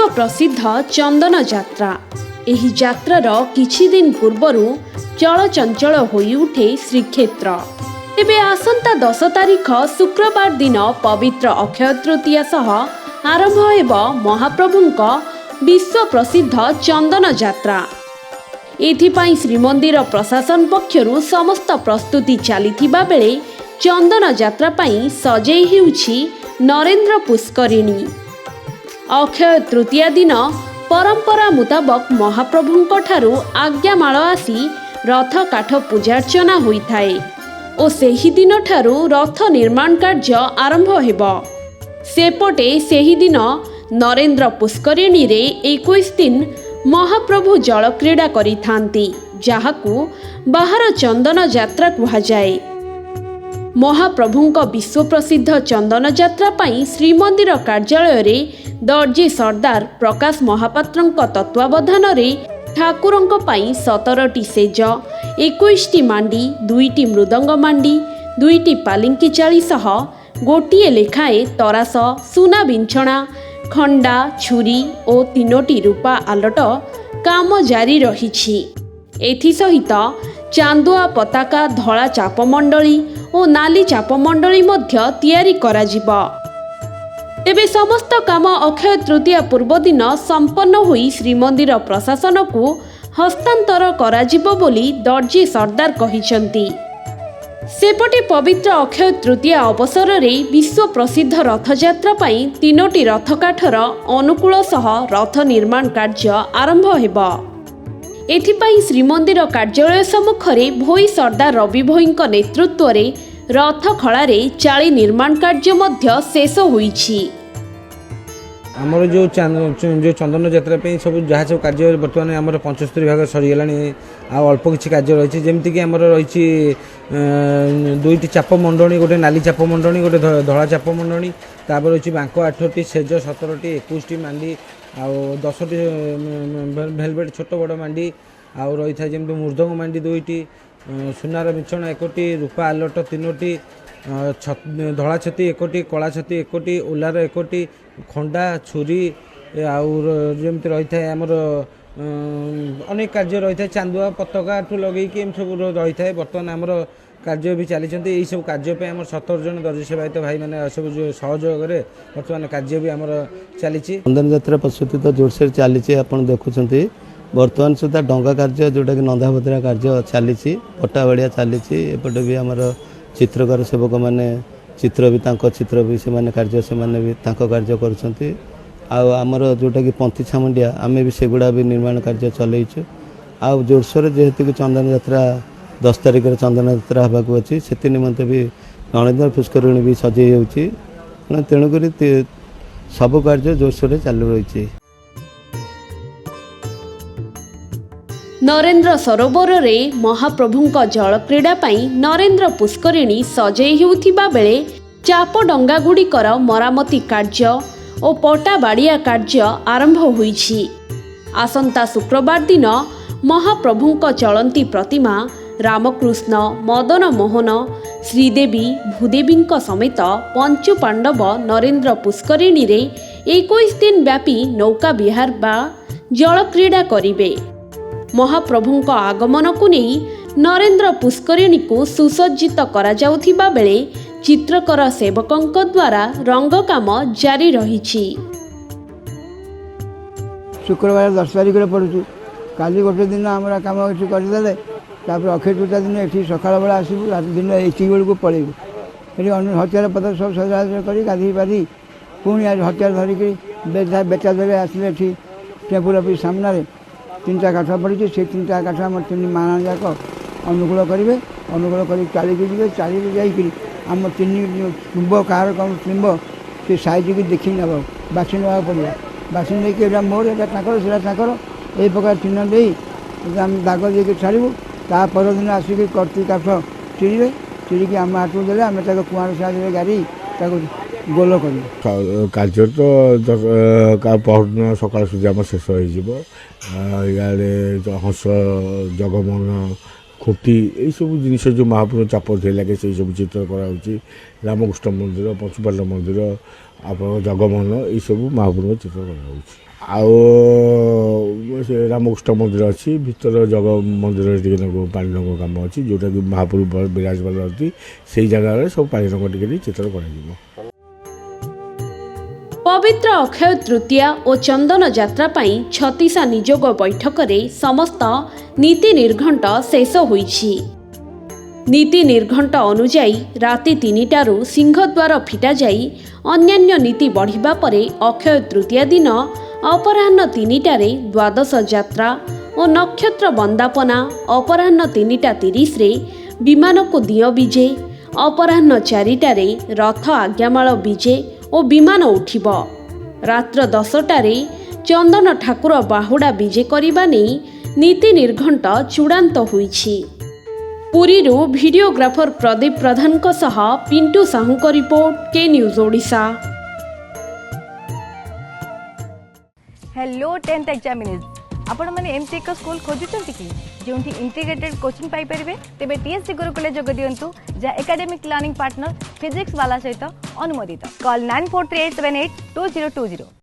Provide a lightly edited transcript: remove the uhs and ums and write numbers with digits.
विश्व प्रसिद्ध चंदन यात्रा। एही यात्रार किछि दिन पूर्वरु चलचंचल होई उठे श्रीक्षेत्र। तेबे आसंता 10 तारिख शुक्रवार दिन पवित्र अक्षय तृतीया सह आरंभ हेब महाप्रभुंक विश्व प्रसिद्ध चंदन यात्रा। एथिपाई श्रीमंदिर प्रशासन पक्षरु समस्त प्रस्तुति चलिथिबा बेले चंदन यात्रा पाई सजेई हेउछि नरेंद्र पुष्करिणी। अक्षय तृतीया दिन परंपरा मुताबक महाप्रभुंक ठारू आज्ञामाଳ आसी रथ काठ पूजार्चना होइथाए ओ सेही दिन ठारू रथ निर्माण कार्य आरंभ हेब। सेपटे सेही दिन नरेंद्र पुष्करिणी रे 21 दिन महाप्रभु जल क्रीड़ा करिथांती, जाहाकू बाहर चंदन यात्रा कुहाजाए। महाप्रभुंक विश्व प्रसिद्ध चंदन यात्रा पाई श्रीमंदिर कार्यालय रे दर्जी सरदार प्रकाश महापात्रंक तत्वावधान रे ठाकुरंक पाई 17टी सेज, 21टी मांडी, 2टी मृदंग मांडी, 2टी पालिंकी चाली सह गोटिए लेखाए तरास, सुना बिंछणा, खंडा, छुरी और 3टी रूपा आलट काम जारी रहिछि। एथि सहित चांदुआ पताका, धला चापमंडली और नाली चापमंडली मध्य तैयारी कराजिब। तेबे समस्त काम अक्षय तृतीया पूर्व दिन संपन्न होई श्रीमंदिर प्रशासन को हस्तांतर कराजिब बोली दर्जी सरदार कहिसंती। सेपटे पवित्र अक्षय तृतीया अवसर रे विश्व प्रसिद्ध रथयात्रा पाई 3टी रथ काठर अनुकूल सह रथ निर्माण कार्य आरंभ हेब। एथिपाई श्रीमंदिर कार्यालय सम्मुखरे भोई सरदार रवि भोईंक नेतृत्व रे रथ खଳାରେ चाली निर्माण कार्य मध्य शेष होईछि। आमर जो चंदन यात्रा सब जहाँ सब कार्य बर्तमान आमर 75 भाग सरीगलानी। अल्प किसी कार्य रही जमीक आमर रही 2टी चाप मंडणी, गोटे नाली चाप मंडणी, गोटे धला चाप मंडणी, तापर रही बांक 8टी सेज, 17टी 21टी मांडी, आउ 10टी भेलभेट छोट बड़ मांडी, आउ रही था जमी मृदंग मांडी 2टी, सुनार बिछण 1टी, रूपा आलट 3टी, धला छती 1टी, कला छती 1टी, ओलार 1टी, खंडा, छुरी, आमती रही था आमर अनेक कार्य रही है। चांदुआ पताका ठू लगे सब रही है। बर्तमान आमर कार्य भी चली यही सब कार्य आम 17 जन दर्जी सेवायत भाई मैंने सब जो सहयोग बर्तमान कार्य भी आमर चली। चंदन यात्रा प्रस्तुति तो जोरसोर चली आप देखुं। बर्तमान सुधा डंगा कार्य जोटा कि नंदाभद्रा कार्य चली, पट्टा बाड़िया चली। एपटे भी आमर चित्रकार सेवक मैंने चित्र भी चित्र भी से कार्य से भी कार्य कर। आमर जोटा कि पंथी छामुंडिया आम भी सेगुड़ा भी निर्माण कार्य चलैचु। आउ जोरसोर जेहेतु कि चंदन यात्रा 10 तारिख चंदन यात्रा हाँक अच्छी से निमंते भी नरेंद्र पुष्करिणी भी सजे होती, तेणुक सब कार्य जोरसोर चालू रही। नरेंद्र सरोवर रे महाप्रभुंक जल क्रीड़ा पाई नरेंद्र पुष्करिणी सजेई हेउथिबा बेले चाप डंगा गुड़िकर मरामती कार्य और पट्टा बाड़िया कार्य आरंभ होईछि। आसंता शुक्रवार दिन महाप्रभुंक चलंती प्रतिमा रामकृष्ण, मदन मोहन, श्रीदेवी, भूदेवींक समेत पंचु पांडव नरेंद्र पुष्करिणी रे 21 दिन व्यापी नौका विहार बा जल क्रीड़ा करिवे। महाप्रभुंक आगमन को नहीं नरेंद्र पुष्करिणी को सुसज्जित करा जाउथिबा बेले चित्रकर सेवकंक द्वारा रंग काम जारी रहिछि। शुक्रवार 10 तारिख पड़ू काली गोटे दिन आम कम ये करदे अक्षय तृतीया दिन ये सकाल बेला आसबू रात दिन एति बेलू पलैबू ये हथियार पत्र सब सजा कर गाधी पाधी पुणी हथियार धरिकी बेचा देवे आसिले टेम्पुल अफिस सामने 3टा काठ पड़ी से 3टा काठ आम 3 माणा जाक अनुकूल करेंगे। अनुकूल कर चलिकी जी चली जाकि आम 3 तुम्ब कार कौन तुम्ब से साइज की देखी नब बासी ना पड़ा बासी नहीं मोर यहाँ ये प्रकार चिन्ह दे आम दाग दे छाड़ू ता परदिन आसिक कटी काठ चिड़े चिड़िकी आम हाथ को देले आम कुआर साहय गाड़ी गोल कर कार्य तो पहरदिन सकाल सुधा आम शेष हो हंस जगमोहन खुंटी यही सब जिनस जो महाप्रभु चाप लगे से सब चित्र कराऊँगी रामकृष्ण मंदिर पंचुपाल मंदिर आप जगमोहन यही सब महाप्रभु चित्र कराऊँगी। ଆଉ ସେ ରାମକୃଷ୍ଣ ମନ୍ଦିର ଅଛି ଭିତର ଜଗ ମନ୍ଦିରରେ ଟିକେ ପାଣି ରଙ୍ଗ କାମ ଅଛି ଯେଉଁଟାକି ମହାପ୍ରଭୁ ବିରାଜମାନ ଅଛନ୍ତି ସେଇ ଜାଗାରେ ସବୁ ପାଣି ରଙ୍ଗ ଟିକେ ଚିତ୍ର କରାଯିବ। ପବିତ୍ର ଅକ୍ଷୟ ତୃତୀୟା ଓ ଚନ୍ଦନ ଯାତ୍ରା ପାଇଁ ଛତିଶା ନିଯୋଗ ବୈଠକରେ ସମସ୍ତ ନୀତି ନିର୍ଘଣ୍ଟ ଶେଷ ହୋଇଛି। ନୀତି ନିର୍ଘଣ୍ଟ ଅନୁଯାୟୀ ରାତି 3ଟାରୁ ସିଂହଦ୍ୱାର ଫିଟାଯାଇ ଅନ୍ୟାନ୍ୟ ନୀତି ବଢ଼ିବା ପରେ ଅକ୍ଷୟ ତୃତୀୟା ଦିନ ଅପରାହ୍ନ 3ଟାରେ ଦ୍ୱାଦଶ ଯାତ୍ରା ଓ ନକ୍ଷତ୍ର ବନ୍ଦାପନା ଅପରାହ୍ନ 3ଟା30ରେ ବିମାନକୁ ଦିଅ ବିଜେ ଅପରାହ୍ନ 4ଟାରେ ରଥ ଆଜ୍ଞାମାଳ ବିଜେ ଓ ବିମାନ ଉଠିବ। ରାତ୍ର 10ଟାରେ ଚନ୍ଦନ ଠାକୁର ବାହୁଡ଼ା ବିଜେ କରିବା ନେଇ ନୀତି ନିର୍ଘଣ୍ଟ ଚୂଡ଼ାନ୍ତ ହୋଇଛି। ପୁରୀରୁ ଭିଡ଼ିଓଗ୍ରାଫର ପ୍ରଦୀପ ପ୍ରଧାନଙ୍କ ସହ ପିଣ୍ଟୁ ସାହୁଙ୍କ report K news Odisha. Hello 10th examinees आपण मैंने एमती एक स्कूल खोजुंट कि जो इंटीग्रेटेड कोचिंग पाई परिबे तेबे टीएससी गुरुकुल जोग दियंतु जा एकेडमिक लर्निंग पार्टनर फिजिक्स वाला सहित अनुमोदित कॉल 9438782020।